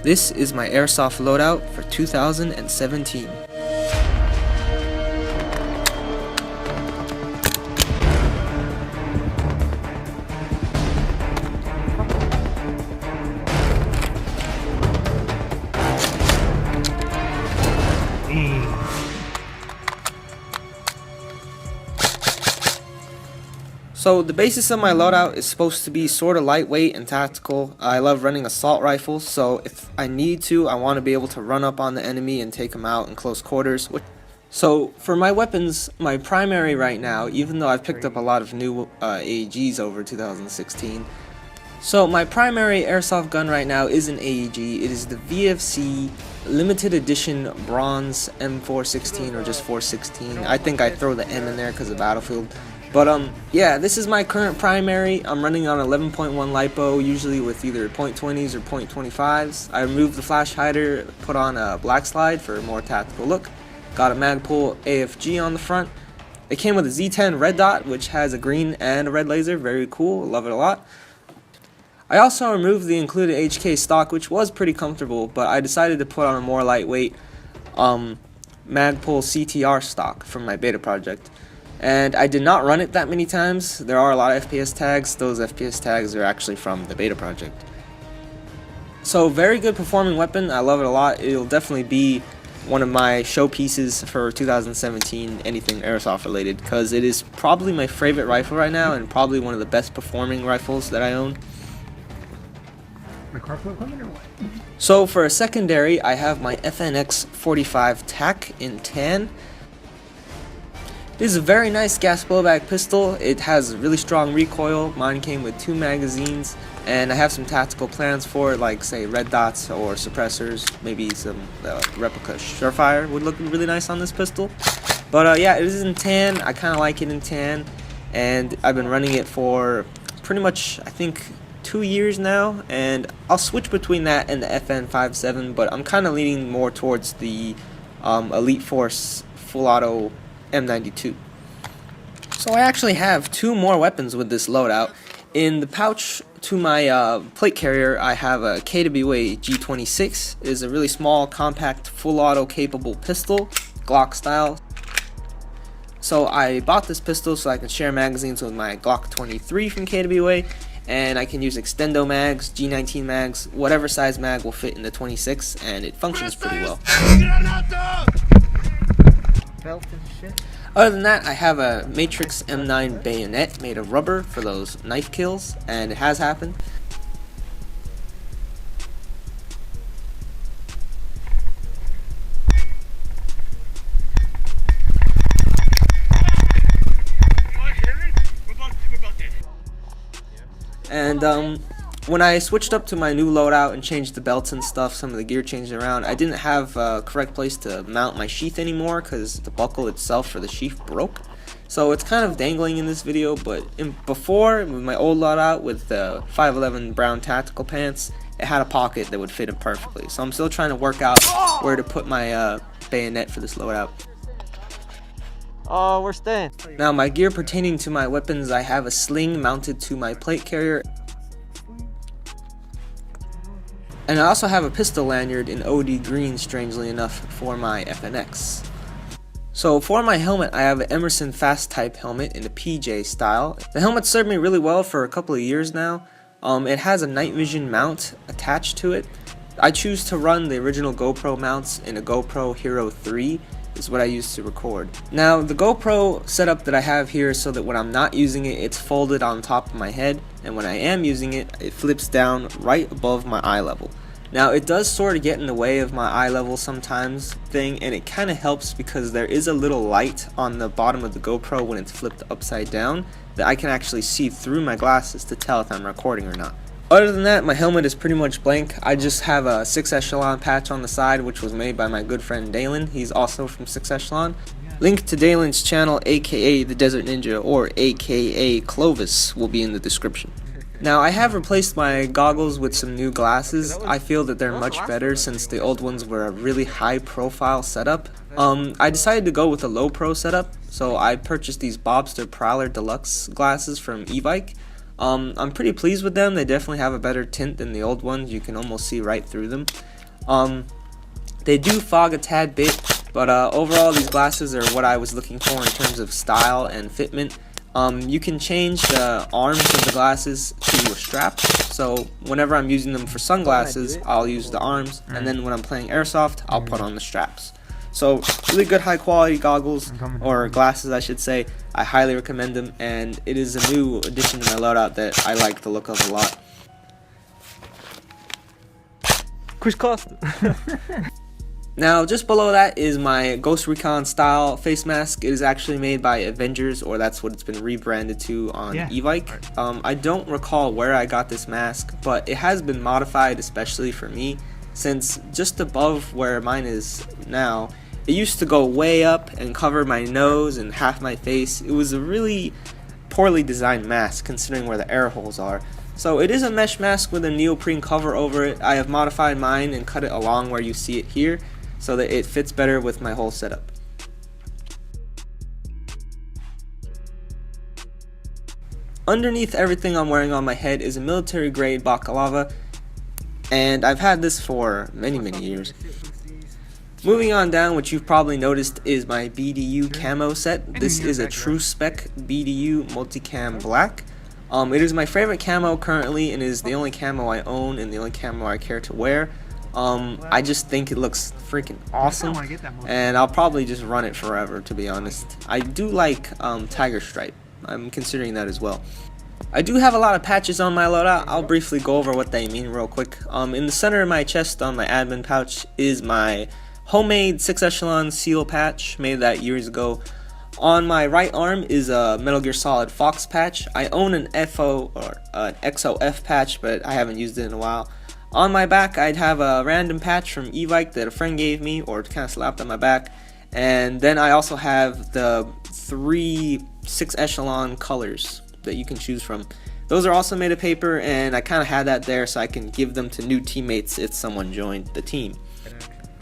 This is my Airsoft loadout for 2017. So the basis of my loadout is supposed to be sort of lightweight and tactical. I love running assault rifles, so if I need to, I want to be able to run up on the enemy and take them out in close quarters. So for my weapons, my primary right now, even though I've picked up a lot of new AEGs over 2016, so my primary airsoft gun right now is an AEG. It is the VFC limited edition bronze M416 or just 416. I think I throw the M in there because of Battlefield. But yeah, this is my current primary. I'm running on 11.1 LiPo, usually with either .20s or .25s. I removed the flash hider, put on a black slide for a more tactical look. Got a Magpul AFG on the front. It came with a Z10 red dot, which has a green and a red laser. Very cool, love it a lot. I also removed the included HK stock, which was pretty comfortable, but I decided to put on a more lightweight Magpul CTR stock from my beta project. And I did not run it that many times. There are a lot of FPS tags. Those FPS tags are actually from the beta project. So very good performing weapon. I love it a lot. It'll definitely be one of my showpieces for 2017, anything airsoft related, because it is probably my favorite rifle right now and probably one of the best performing rifles that I own. So for a secondary, I have my FNX 45 TAC in tan. This is a very nice gas blowback pistol. It has really strong recoil. Mine came with 2 magazines, and I have some tactical plans for it, like say red dots or suppressors. Maybe some replica Surefire would look really nice on this pistol. But yeah, it is in tan. I kind of like it in tan, and I've been running it for pretty much, I think, 2 years now, and I'll switch between that and the FN57, but I'm kind of leaning more towards the Elite Force full auto M92. So I actually have 2 more weapons with this loadout. In the pouch to my plate carrier, I have a KWA G26. It is a really small, compact, full auto capable pistol, Glock style. So I bought this pistol so I can share magazines with my Glock 23 from KWA, and I can use extendo mags, G19 mags, whatever size mag will fit in the 26, and it functions pretty well. Belt and shit. Other than that, I have a Matrix M9 bayonet made of rubber for those knife kills, and it has happened. And when I switched up to my new loadout and changed the belts and stuff, some of the gear changed around, I didn't have a correct place to mount my sheath anymore because the buckle itself for the sheath broke. So it's kind of dangling in this video, but before, with my old loadout with the 511 brown tactical pants, it had a pocket that would fit it perfectly. So I'm still trying to work out where to put my bayonet for this loadout. Oh, we're staying. Now my gear pertaining to my weapons, I have a sling mounted to my plate carrier. And I also have a pistol lanyard in OD green, strangely enough, for my FNX. So for my helmet, I have an Emerson Fast Type helmet in the PJ style. The helmet served me really well for a couple of years now. It has a night vision mount attached to it. I choose to run the original GoPro mounts in a GoPro Hero 3. Is what I use to record. Now the GoPro setup that I have here is so that when I'm not using it, it's folded on top of my head, and when I am using it, it flips down right above my eye level. Now it does sort of get in the way of my eye level sometimes thing, and it kind of helps because there is a little light on the bottom of the GoPro when it's flipped upside down that I can actually see through my glasses to tell if I'm recording or not. Other than that, my helmet is pretty much blank. I just have a 6 Echelon patch on the side, which was made by my good friend Dalen. He's also from 6 Echelon. Link to Dalen's channel, aka The Desert Ninja, or aka Clovis, will be in the description. Now, I have replaced my goggles with some new glasses. I feel that they're much better since the old ones were a really high profile setup. I decided to go with a low pro setup, so I purchased these Bobster Prowler Deluxe glasses from Evike. I'm pretty pleased with them. They definitely have a better tint than the old ones. You can almost see right through them. They do fog a tad bit, but overall these glasses are what I was looking for in terms of style and fitment. You can change the arms of the glasses to a strap, so whenever I'm using them for sunglasses, I'll use the arms, and then when I'm playing Airsoft, I'll put on the straps. So really good high quality goggles, or glasses I should say. I highly recommend them, and it is a new addition to my loadout that I like the look of a lot. Quiz cost. Now, just below that is my Ghost Recon style face mask. It is actually made by Avengers, or that's what it's been rebranded to on e-bike. I don't recall where I got this mask, but it has been modified especially for me, since just above where mine is now, it used to go way up and cover my nose and half my face. It was a really poorly designed mask considering where the air holes are. So it is a mesh mask with a neoprene cover over it. I have modified mine and cut it along where you see it here, so that it fits better with my whole setup. Underneath everything I'm wearing on my head is a military grade balaclava, and I've had this for many years. Moving on down, what you've probably noticed is my BDU camo set. This is a true spec BDU multicam black. It is my favorite camo currently, and is the only camo I own and the only camo I care to wear. I just think it looks freaking awesome, and I'll probably just run it forever, to be honest. I do like Tiger Stripe. I'm considering that as well. I do have a lot of patches on my loadout. I'll briefly go over what they mean real quick. In the center of my chest on my admin pouch is my homemade 6 echelon seal patch, made that years ago. On my right arm is a Metal Gear Solid Fox patch. I own an FO or an XOF patch, but I haven't used it in a while. On my back, I'd have a random patch from e-bike that a friend gave me, or kind of slapped on my back. And then I also have the 3 6 echelon colors that you can choose from. Those are also made of paper, and I kind of had that there so I can give them to new teammates if someone joined the team.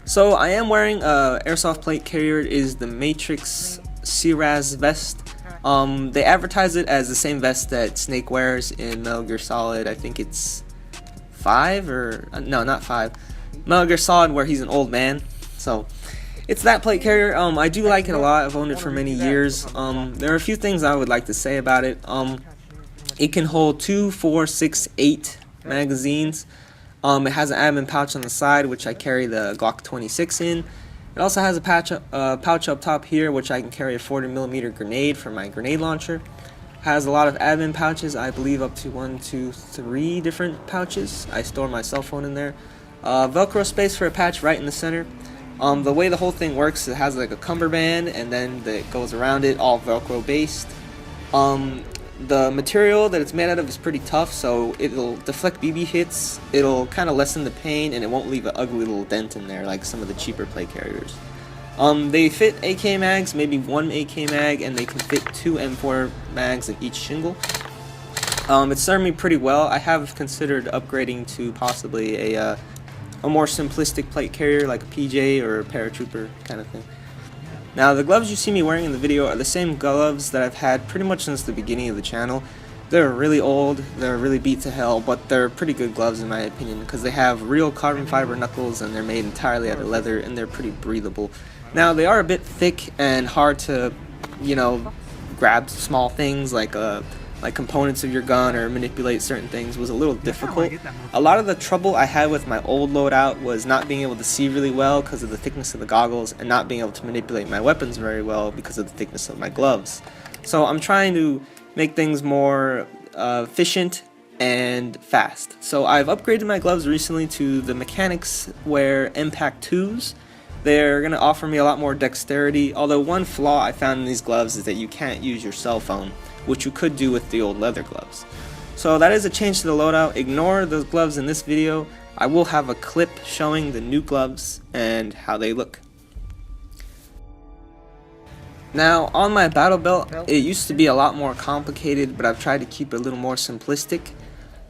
So I am wearing a Airsoft plate carrier. It is the Matrix Ciraz vest. They advertise it as the same vest that Snake wears in Metal Gear Solid. I think it's 5 or no, not 5. Metal Gear Solid, where he's an old man. So it's that plate carrier. I do like it a lot. I've owned it for many years. There are a few things I would like to say about it. It can hold 2, 4, 6, 8 magazines. It has an admin pouch on the side, which I carry the Glock 26 in. It also has a pouch up top here, which I can carry a 40mm grenade for my grenade launcher. Has a lot of admin pouches, I believe up to 1, 2, 3 different pouches. I store my cell phone in there. Velcro space for a patch right in the center. The way the whole thing works, it has like a cummerbund, and then it goes around it, all Velcro based. The material that it's made out of is pretty tough, so it'll deflect BB hits, it'll kind of lessen the pain, and it won't leave an ugly little dent in there like some of the cheaper plate carriers. They fit AK mags, maybe 1 AK mag, and they can fit 2 M4 mags in each shingle. It's served me pretty well. I have considered upgrading to possibly a more simplistic plate carrier like a PJ or a paratrooper kind of thing. Now, the gloves you see me wearing in the video are the same gloves that I've had pretty much since the beginning of the channel. They're really old, they're really beat to hell, but they're pretty good gloves in my opinion because they have real carbon fiber knuckles and they're made entirely out of leather and they're pretty breathable. Now, they are a bit thick and hard to, grab small things like components of your gun or manipulate certain things was a little difficult. A lot of the trouble I had with my old loadout was not being able to see really well because of the thickness of the goggles and not being able to manipulate my weapons very well because of the thickness of my gloves. So I'm trying to make things more efficient and fast. So I've upgraded my gloves recently to the Mechanics Wear Impact 2s. They're going to offer me a lot more dexterity, although one flaw I found in these gloves is that you can't use your cell phone, which you could do with the old leather gloves. So that is a change to the loadout. Ignore the gloves in this video. I will have a clip showing the new gloves and how they look. Now, on my battle belt, it used to be a lot more complicated, but I've tried to keep it a little more simplistic.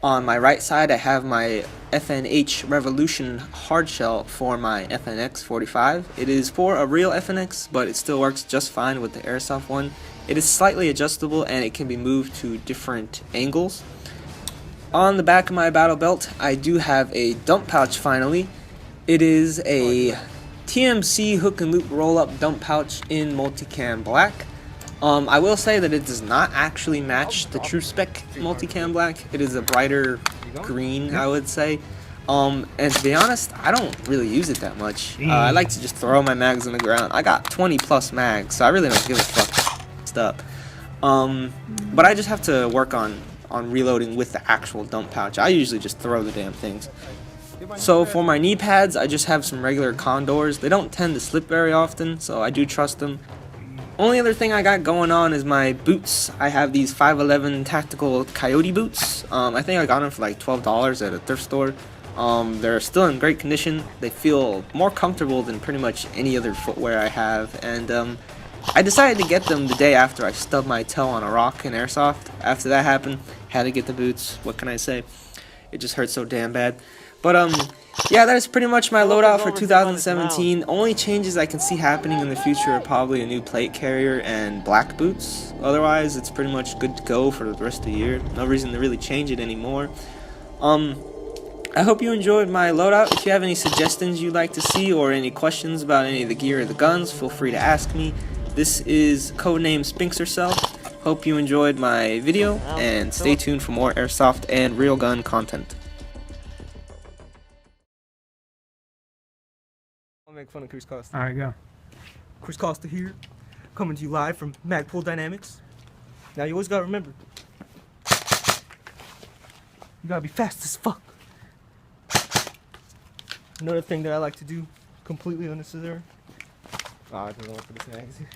On my right side, I have my FNH Revolution hardshell for my FNX 45. It is for a real FNX, but it still works just fine with the Airsoft one. It is slightly adjustable and it can be moved to different angles. On the back of my battle belt, I do have a dump pouch finally. It is a TMC hook and loop roll up dump pouch in multicam black. I will say that it does not actually match the true spec multicam black. It is a brighter green, I would say. And to be honest, I don't really use it that much. I like to just throw my mags on the ground. I got 20 plus mags, so I really don't give a fuck. Up. But I just have to work on reloading with the actual dump pouch. I usually just throw the damn things. So for my knee pads, I just have some regular Condors. They don't tend to slip very often, so I do trust them. Only other thing I got going on is my boots. I have these 511 tactical Coyote boots. I think I got them for like $12 at a thrift store. They're still in great condition. They feel more comfortable than pretty much any other footwear I have, and I decided to get them the day after I stubbed my toe on a rock in Airsoft. After that happened, had to get the boots. What can I say? It just hurt so damn bad. But yeah, that is pretty much my loadout for 2017. Only changes I can see happening in the future are probably a new plate carrier and black boots. Otherwise, it's pretty much good to go for the rest of the year. No reason to really change it anymore. I hope you enjoyed my loadout. If you have any suggestions you'd like to see or any questions about any of the gear or the guns, feel free to ask me. This is codename Spinxs. Hope you enjoyed my video, and stay tuned for more Airsoft and real gun content. I'll make fun of Chris Costa. Alright, go. Chris Costa here, coming to you live from Magpul Dynamics. Now you always gotta remember, you gotta be fast as fuck. Another thing that I like to do, completely unnecessary. Ah, I don't want for this magazine.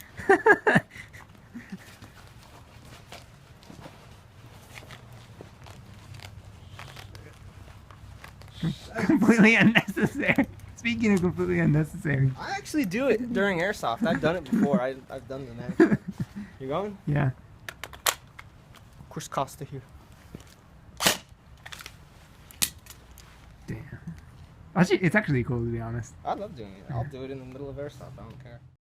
Completely unnecessary. Speaking of completely unnecessary. I actually do it during Airsoft. I've done it before. I've done the mag. You going? Yeah. Chris Costa here. Damn. Actually, it's actually cool, to be honest. I love doing it. I'll do it in the middle of Airsoft. I don't care.